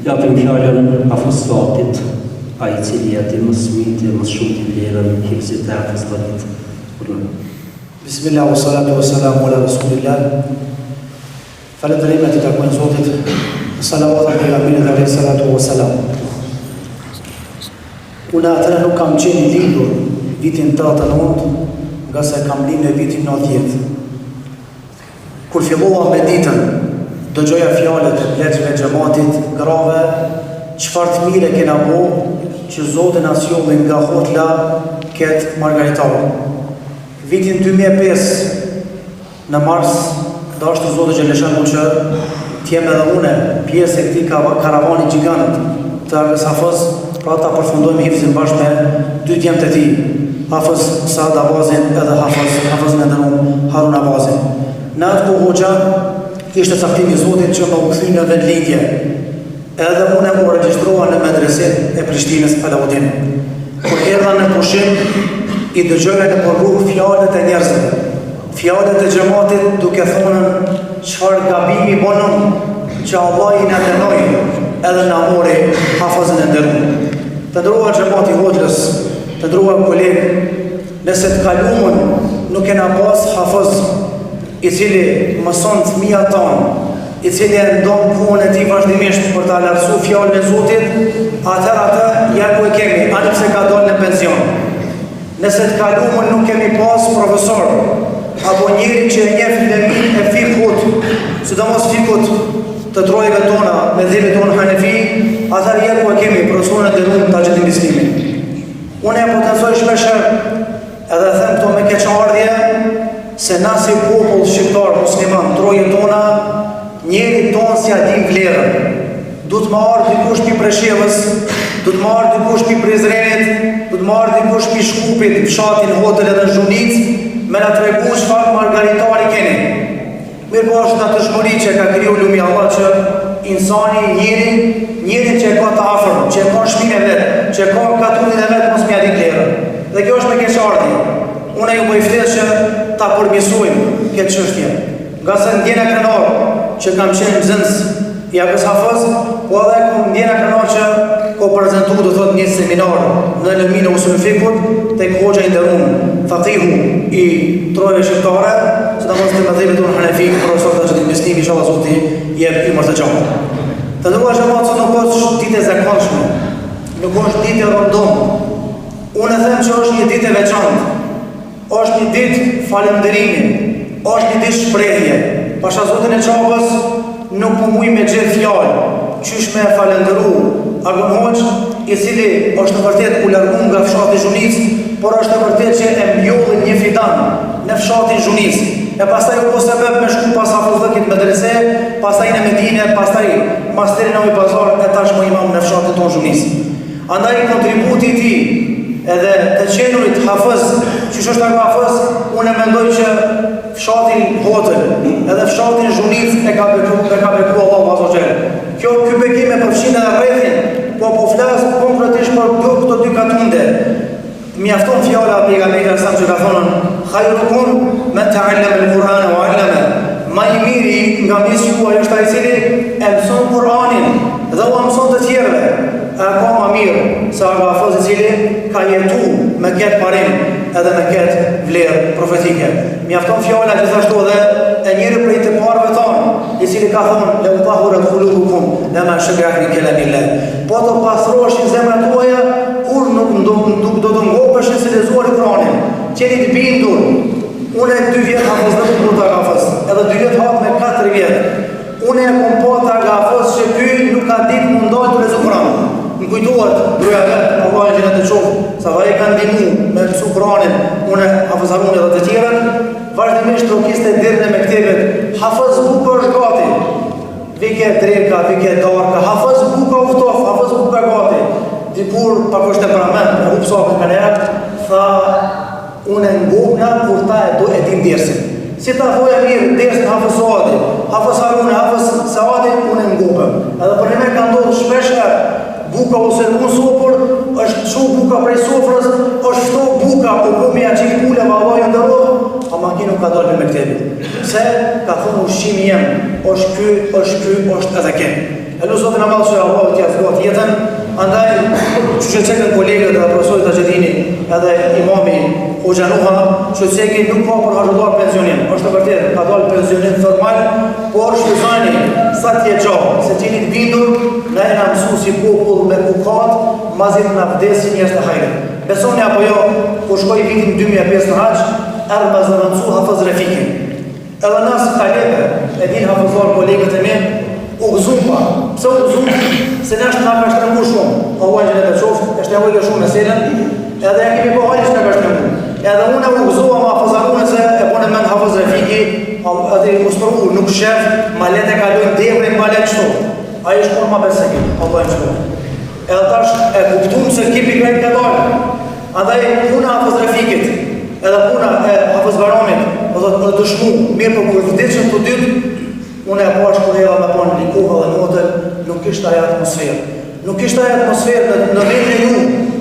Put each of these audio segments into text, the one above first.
Japim fjalën Afostatit, ai I cili atë më smiti, më shumë të vlerën, hifzit e Afostatit. Bismillah, wa salatu wa salamu ala Rasulillah. Falënderimet I takojnë Zotit. Salavat e pejgamberit alayhi salatu wa salam. Unë atëherë nuk kam qenë I lindur vitin 89, nga se kam lindur në vitin 90. Kur fillova me ditën, dëgjoja fjalët e pleqve xhamatit, grave, çfarë të mire kena bo, që Zoti na sjolli nga hotla këtë margaritar. Vitin 2005, në mars, dashur Zoti xhaleshanu që t'jem edhe une pjesë e këtij karavani gjigant të Agës Hafiz, pra ta përfundojmë hifzin bashkë me dy djemtë e tij, Hafiz Saad Abazin edhe Hafizin e nderuar Harun Abazin. Në atë kohë hoxha ishte caktimi I Zotit që më u kthye në vendlindje. Edhe unë u regjistrova në medresin e Prishtinës Alauddin. Kur erdha në pushim, I dëgjoja në rrugë fjalët e njerëzve, fjalët e xhamatit duke thënë çfarë gabimi bonëm që Allah I na dënoi edhe na mori Hafizin e nderuar. Të nderuar xhamati hoxhës, të nderuar kolegë, nëse të kaluamën nuk kena pas Hafiz I cili mëson fëmijët tanë, I cili e ndon punën e tij vazhdimisht për ta lartësuar fjalën e Zotit, atëherë atë ja ku e kemi, ani pse ka dalë në pension. Nëse të kaluamën nuk kemi pas profesor, apo njëri që e njeh flemin e fikut, sidomos fikut të trojave tona, me dhënit tonë Hanefi, atëherë ja ku e kemi profesorin e nderuar Taxhedin Bislimi. Unë e potencoj shpesh edhe them këto me keqardhje, se na si popull shqiptar musliman troje tona, njeri tonë si a dim vlerën. Du të marrë dikush pi Preshevës, du të marrë dikush pi Prizrenit, du të marrë dikush pi Shkupit, fshatin Hotel edhe në Zhunic, me na tregu çfarë margaritari keni. Mirë po është në të shmëri që ka kriju lumi Allah që insani njeri që e ka të afërm, që e ka shpinë e vetë, që e ka katunin e vetë mos mja di vlerën. Dhe kjo është me keqardhje. Unë ju më ftesë që ta përmirësojmë këtë çështje. Nga se ndjena krenar që kam qenë nxënës I Agës Hafiz, po edhe kam ndjena krenar që ko prezentu do thot një seminar në lëmin e usul fikut tek hoxha I nderuar, faqihu I trojave shqiptare, sidomos te mëdhëvet tonë Hanefi, profesor Taxhedin Bislimi, inshallah Zoti jep I mërë të gjatë. Të nderuar xhamat, nuk është ditë e zakonshme, nuk është ditë e rëndom. Unë them që është një ditë e veçantë. Është një ditë falënderimi, është një ditë shprehje. Pasha Zotin e Çapës nuk më muj me gjithë fjalë, qysh me falënderu Agun Hoxh, I cili është vërtet u largu nga fshati Zhunic, por është vërtet që e mbjolli një fidan në fshatin Zhunic. E pastaj u sebeb me shku pas hafizëkit medrese, pastaj në Medinë, pastaj masteri në Pazar e tashmë imam në fshatin tonë Zhunic. Andaj kontributi I tij edhe të qenurit Hafiz, që është Agë Hafiz, unë mendoj që fshatin Hotel edhe fshatin Zhunic e ka beku Allahu Azza wa Jalla. Ky bekim e përfshin edhe rrethin, po flas konkretisht për këto dy katunde. Mjafton fjala e pejgamberit sa që ka thonë khairukum man ta'allama al-Qur'ana wa 'allama. Më I miri nga mes juaj është ai I cili e mëson Kur'anin dhe u mëson të tjerëve. Ka më mirë se Agë Hafiz I cili ka jetu me këtë parim edhe me këtë vlerë profetike. Mjafton fjala gjithashtu edhe e njëri prej të parëve tonë, I cili ka thonë la utahurat qulubukum lama shaja'at min kalamillah. Po të pastroheshin zemrat tuaja kur nuk do të ngopeshin se lexuar Kur'anin. Qeni të bindur. Unë e 2 vjet Hafiz në të Agë Hafiz, edhe 2 vjet hap me 4 vjet. Unë e kom po të Agë Hafiz që ky nuk ka ditë mundoj të lexoj Kur'anin. Më kujtohet gruaja vetë, Allah e gjenet e qofë, sa vaj e kanë ndimu me mësu Kur'anin, unë Hafiz Harun edhe të tjerën, vazhdimisht rokiste dirën e mektebet, Hafiz buka është gati, vike dreka, vike darka, Hafiz buka uftof, Hafiz buka gati, dikur pak është temperament, e hupsakën ka njerë, tha, unë e ngopna kur ta e do e din dersin. Si ta thoja mirë, dersin Hafiz Saadi, Hafiz Harun, Hafiz Saadi, unë e ngopëm. Edhe për një me ka ndodhë shpeshe, buka ose unë sopër, është shu buka prej sofrës, është shto buka, po këmi a qikë pule, ma vaj në dërë, a makinu ka dalë me mektebit. Se, ka thonë ushqimi jem, është ky, është edhe kem. E lu Zotin Amal që Allah t'ja zgot jetën, andaj që cekën kolegët dhe profesorit Taxhedini edhe imami Hoxhanuha, që cekën nuk ka për harxulluar pensionin, është të vërtet, ka dalë pensionin formal, por shpëzani sa t'je gjohë, se t'jeni të bindur, na e na mësu si popull me kukat, mazit na vdesin njerëz të hajrit. Besoni apo jo, kur shkoi vitin 2005 në Hax, erdhi me zëvendësu Hafiz Refikin. Edhe nas kaleve, e din hafizor kolegët e mi, u gëzumpa. Pse u gëzum? Se nështë nga ka shtrëngu shumë. Allah që në të qoftë, e shtrëngu shumë meselën, edhe e kemi po hajës në ka shtrëngu. Edhe unë u gëzua ma hafizarune se e pone men Hafiz Refiki, edhe u spërgu, nuk shef, ma letë e kalujnë devrin, ma letë qëto. A i shkon ma besekin, Allah në qëto. Edhe tash e kuptum se kipi krejt ka dalë. Andaj puna Hafiz Refikit, edhe puna e Hafiz Baramit, dhe dëshmu, mirë për kur vdicën të dytë, unë e pash kur edhe me ponë një kohë dhe notër, nuk ishtë aja atmosferë. Nuk ishtë aja atmosferë në vendin e ju,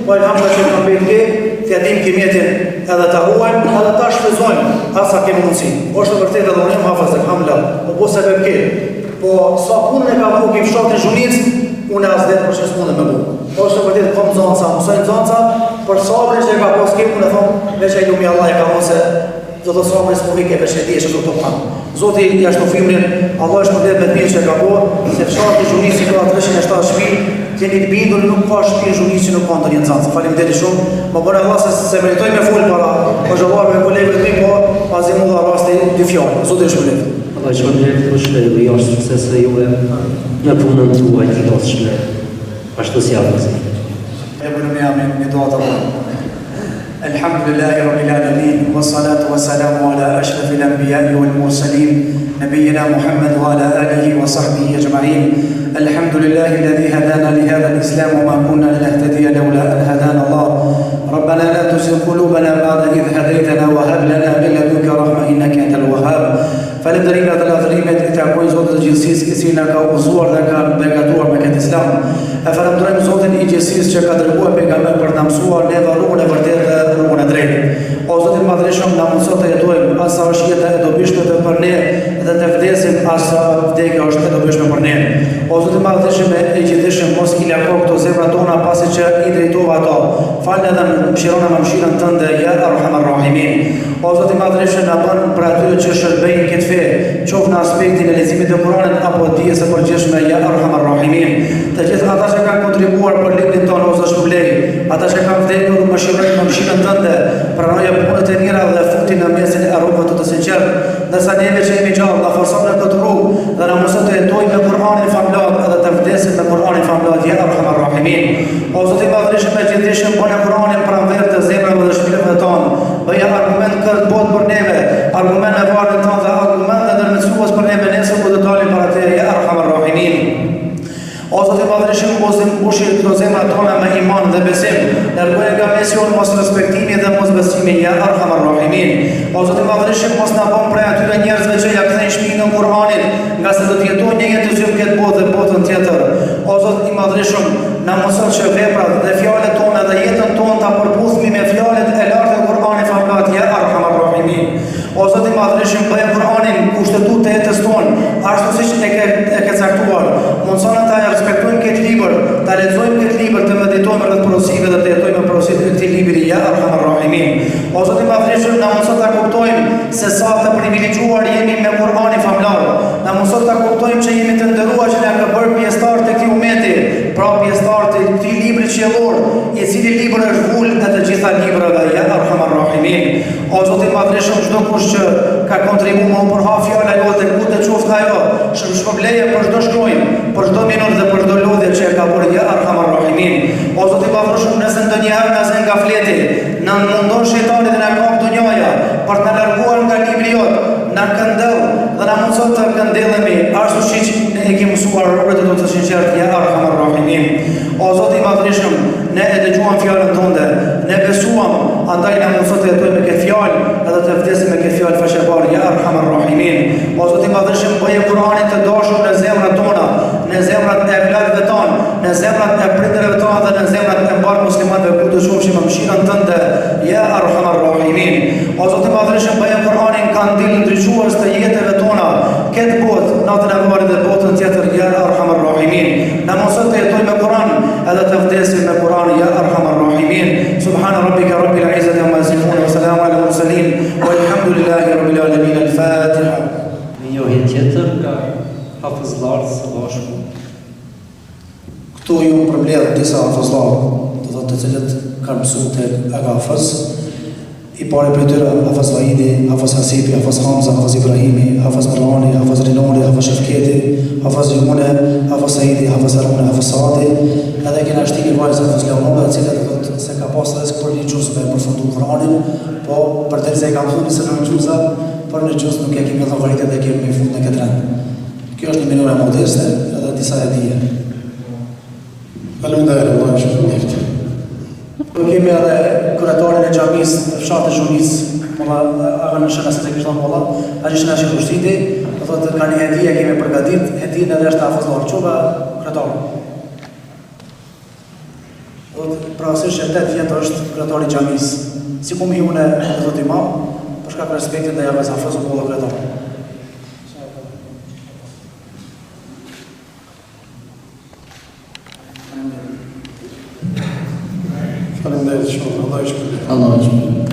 po e hamda që në bejtë ke, të jadim kimetin edhe të ruajnë, edhe ta shfezojnë, asa kemi mundësi. O është të vërtet edhe unë jam Hafiz, hamla, po se bebke. Po sa punën e ka bu ke fshatin Zhunicë, unë e asdet për që s'punën me bu. O është të vërtet kom zanca, mësojnë zanca, për sabrin që e ka pas ke, unë e thonë, veç e lumi Allah e ka mund se do të sabrin s'po vike për shedi e që do të tanë. Zoti jashtë të fimrin, Allah është përdet me të mirë që ka po, se fshatin Zhunicë i ka 307 shpi, keni të bindur, nuk ka shpi Zhunicë që nuk ka ndër një zancë. Faleminderit shumë, më bëre Allah se meritoj me full para, po zhëllar me kolegët mi, po pasi mu dha rasti dy fjallë. Zoti është përdet. Allah që përdet të shpejtë dhe jashtë suksesve juve, në punën të uaj të gëtë shpejtë. Ashtu si Hafiz. E bërë me amin, një doa të bërë. Alhamdulillahi Rabbil Alamin, wa salatu wa salamu ala ashrafil anbiya'i wal mursalin, nabiyyina Muhammad wa ala alihi wa sahbihi ajma'in. Alhamdulillahi alladhi hadana li hadha al-islam wa ma kunna linahtadiya lawla an hadana Allah. ربنا لا تزغ قلوبنا بعد إذ هديتنا وهب لنا من لدنك رحمة إنك أنت الوهاب. Falëndërim edhe lavdërimet i takojnë Zotit të gjithësisë i cili na ka udhëzuar dhe ka begatuar me këtë Islam. E falenderojmë Zotin i gjithësisë që ka dërguar pejgamber për të na mësuar ne rrugën e vërtetë dhe rrugën e drejtë. O Zoti i Madhreshëm, na mëson të jetojmë as sa është jeta e dobishme për ne dhe të vdesim as sa vdekja është e dobishme për ne. O Zoti i Madhreshëm e gjithëdijshëm, mos i lako këto zemra tona pasi që i drejtova ato. Falë dhe mëshirona me mëshirën tënde ya Arhamar Rahimin. O Zoti i Madhreshëm, na bën për atyre që shërbejnë këtë fe, qoftë në aspektin e leximit të Kuranit apo dijes së përgjithshme ya Arhamar Rahimin. Të gjithë ata që kanë kontribuar për librin tonë ose shpëlej, ata që kanë vdekur më shirojnë me mëshirën tënde, pranoje punët e mira dhe futi në mesin e rrugëve të sinqertë, ndërsa neve që jemi gjallë na forson në këtë rrugë dhe na mëson të jetojmë me Kur'anin famlar edhe të vdesim me Kur'anin famlar ya Arhamar Rahimin. O Zoti i Madhreshëm, e gjithëdijshëm, bën Kur'anin pranverë të zemrave dhe shpirtëve tonë. Bëja argument kërët botë për neve, argument e varën tonë dhe argument dhe ndërmjetësues për neve nesër ku të dalim para te ya Arhamar Rahimin. O Zoti i Madhreshëm, mbushi këto zemra tona me iman dhe besim, largoje nga mesion mos respektimi dhe mos besimi ya Arhamar Rahimin. O Zoti i Madhreshëm, mos na bën prej atyre njerëzve që ja kthejnë shpinën Kur'anit, nga se do të jetojnë një jetë të zyrë këtë botë dhe botën tjetër. O Zoti i Madhreshëm, na mëson që veprat dhe fjalët tona dhe jetën tonë ta përputhmi me fjalët e lartë të Kur'anit famlar ya Arhamar Rahimin. O Zoti i Madhreshëm, bëje Kur'anin kushtetu të jetës tonë, ashtu siç e ke caktuar. Mundson ata të respektojmë këtë libër, ta lexojmë këtë libër, të meditojmë rreth porosive dhe të jetojmë me porositë e këtij libri ya Arhamar Rahimin. O Zoti i Madhreshëm, na mëson ta kuptojmë se sa të privilegjuar jemi me Kur'anin famlar. Na mëson ta kuptojmë që jemi të nderuar që na ka bërë pjesëtar të këtij umeti, pra pjesëtar të këtij libri qiellor, i cili libër është vulë e të gjitha librave ya Arhamar Rahimin. O Zoti i Madhreshëm, çdo kush që ka kontribuar më për hap fjala jote ku të qoftë ajo, shpërbleje për çdo shkronjë, për çdo minutë dhe për çdo lodhje që e ka bërë ya Arhamar Rahimin. O Zoti i Madhreshëm, nëse ndonjëherë na zën nga fleti, na mundon shejtani dhe na kap dunjaja për të na larguar nga libri jot, na këndell dhe na mundson të këndellemi ashtu siç ne e kemi mësuar rrugët e të sinqertë ya Arhamar Rahimin. O Zoti i Madhreshëm, ne e dëgjuam fjalën tënde, ne besuam, andaj na mundson të jetojmë me këtë fjalë edhe të vdesim me këtë fjalë faqebar ya Arhamar Rahimin. O Zoti i Madhreshëm, bëje Kur'anin të dashur në zemrat tona, në zemrat e vëllezërve tonë, në zemrat e prindërve tonë dhe në zemrat e mbar muslimanëve ku të shohim me mëshirën tënde ya Arhamar Rahimin. O Zoti i Madhreshëm, bëje Kur'anin kandil ndriçues të jetëve tona, këtë botë, natën e varrit dhe botën tjetër ya Arhamar Rahimin. edhe të vdesim me Kur'anin ya arhamar rahimin. Subhana rabbika rabbil izzati amma yasifun wa salamun ala mursalin walhamdulillahi rabbil alamin. Al-Fatiha. Një njohje tjetër nga hafizlarët së bashku. Këtu ju përmbledh disa hafizlarë, do thotë të cilët kanë mësuar tek Hafiz. I pari për tyre Hafiz Vahidi, Hafiz Hasipi, Hafiz Hamza, Hafiz Ibrahimi, Hafiz Marlani, Hafiz Rinoni, Hafiz Shefketi, Hafiz Jumune, Hafiz Saidi, Hafiz Harune, Hafiz Saadi, edhe kena shtimi vajzë Hafiz Leonove, cilët do të se ka pas rrezik për një gjuzë me përfundu Kur'anin, po për të se ka mësuar se në gjuza, por në gjuzë nuk e kemi dhënë vërtetë dhe kemi fund në këtë rend. Kjo është një minore modeste edhe disa hedhje. Faleminderit, Allah ju shpërblet. Kemi edhe kuratorin e xhamis në fshatin e Zhunis, aga në shëna se të kishtë molla, a që shëna që të ushtiti, do thotë ka një hedhje kemi përgatit, hedhjen edhe është hafizlar, quba kurator. Do të praësisht që 8 vjetë është kuratori xhamis. Si ku mi une, do thotë imam, për shkak respektit dhe javës hafizu molla kurator. Faleminderit shumë, Allah ju shpërblet. Allah ju shpërblet.